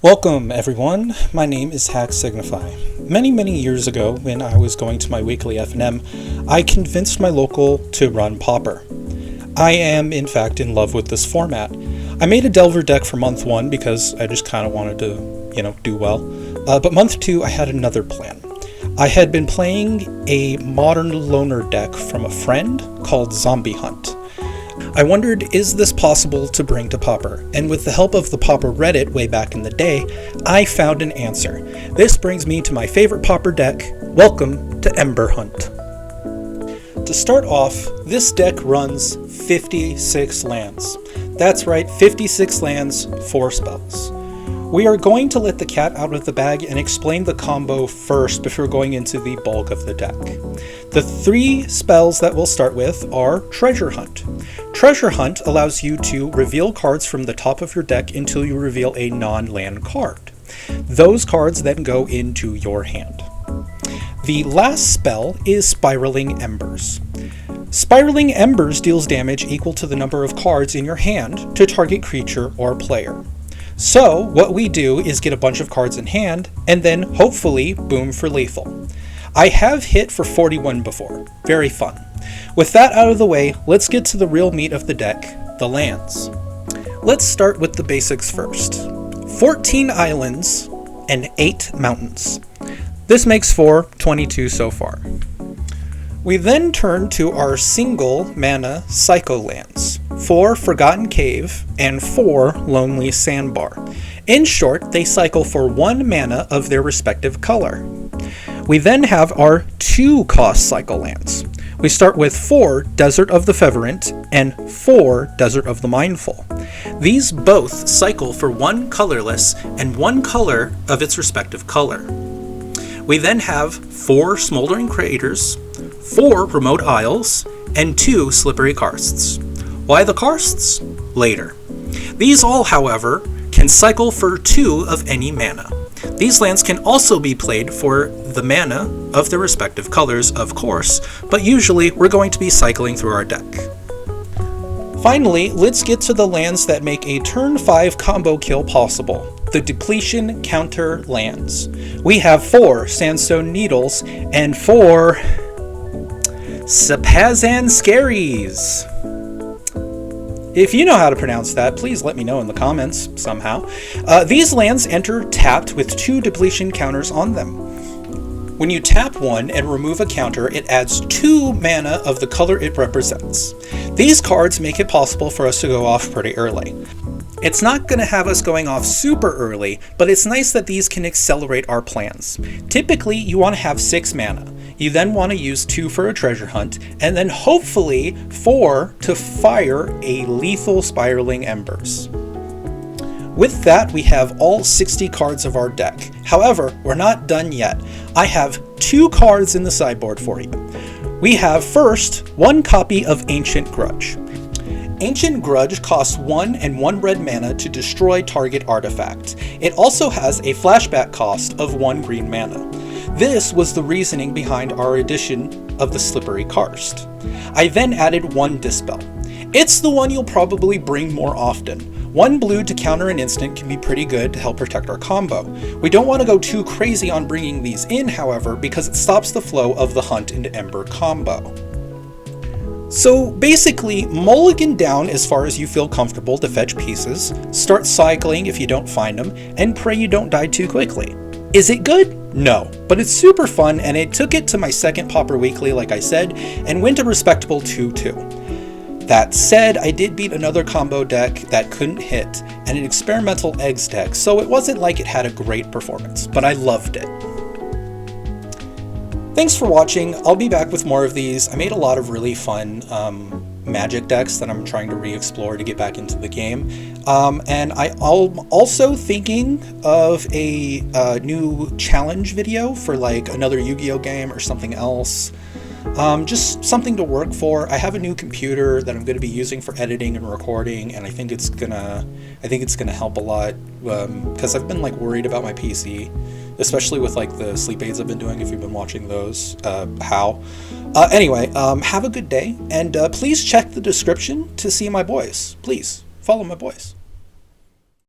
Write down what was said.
Welcome everyone, my name is Hack Signify. Many years ago, when I was going to my weekly F&M, I convinced my local to run Pauper. I am in fact in love with this format. I made a Delver deck for month 1 because I just kind of wanted to, do well. But month 2 I had another plan. I had been playing a modern loner deck from a friend called Zombie Hunt. I wondered, is this possible to bring to Pauper? And with the help of the Pauper Reddit way back in the day, I found an answer. This brings me to my favorite Pauper deck. Welcome to Ember Hunt. To start off, this deck runs 56 lands. That's right, 56 lands, 4 spells. We are going to let the cat out of the bag and explain the combo first before going into the bulk of the deck. The 3 spells that we'll start with are Treasure Hunt. Treasure Hunt allows you to reveal cards from the top of your deck until you reveal a non-land card. Those cards then go into your hand. The last spell is Spiraling Embers. Spiraling Embers deals damage equal to the number of cards in your hand to target creature or player. So what we do is get a bunch of cards in hand and then hopefully boom for lethal. I have hit for 41 before. Very fun. With that out of the way, let's get to the real meat of the deck, the lands. Let's start with the basics first. 14 islands and 8 mountains. This makes for 22 so far. We then turn to our single mana Psycho lands, 4 Forgotten Cave and 4 Lonely Sandbar. In short, they cycle for 1 mana of their respective color. We then have our 2 cost cycle lands. We start with 4 Desert of the Feverent and 4 Desert of the Mindful. These both cycle for 1 colorless and 1 color of its respective color. We then have 4 Smoldering Craters, 4 Remote Isles, and 2 Slippery Karsts. Why the karsts? Later. These all, however, can cycle for 2 of any mana. These lands can also be played for the mana of their respective colors, of course, but usually we're going to be cycling through our deck. Finally, let's get to the lands that make a turn 5 combo kill possible, the depletion counter lands. We have 4 Sandstone Needles and 4 Sapazan Scaries. If you know how to pronounce that, please let me know in the comments somehow. These lands enter tapped with 2 depletion counters on them. When you tap one and remove a counter, it adds 2 mana of the color it represents. These cards make it possible for us to go off pretty early. It's not going to have us going off super early, but it's nice that these can accelerate our plans. Typically, you want to have 6 mana. You then want to use 2 for a treasure hunt, and then hopefully 4 to fire a lethal Spiraling Embers. With that, we have all 60 cards of our deck. However, we're not done yet. I have 2 cards in the sideboard for you. We have first 1 copy of Ancient Grudge. Ancient Grudge costs 1 and 1 red mana to destroy target artifact. It also has a flashback cost of 1 green mana. This was the reasoning behind our addition of the Slippery Karst. I then added 1 Dispel. It's the one you'll probably bring more often. 1 blue to counter an instant can be pretty good to help protect our combo. We don't want to go too crazy on bringing these in, however, because it stops the flow of the Hunt into Ember combo. So basically, mulligan down as far as you feel comfortable to fetch pieces, start cycling if you don't find them, and pray you don't die too quickly. Is it good? No, but it's super fun, and it took it to my second Pauper Weekly, like I said, and went a respectable 2-2. That said, I did beat another combo deck that couldn't hit, and an experimental eggs deck, so it wasn't like it had a great performance, but I loved it. Thanks for watching. I'll be back with more of these. I made a lot of really fun magic decks that I'm trying to re-explore to get back into the game. And I'm also thinking of a new challenge video for like another Yu-Gi-Oh game or something else. Just something to work for. I have a new computer that I'm going to be using for editing and recording, and I think it's gonna help a lot because I've been like worried about my PC, especially with like the sleep aids I've been doing. If you've been watching those, anyway, have a good day, and please check the description to see my boys. Please follow my boys.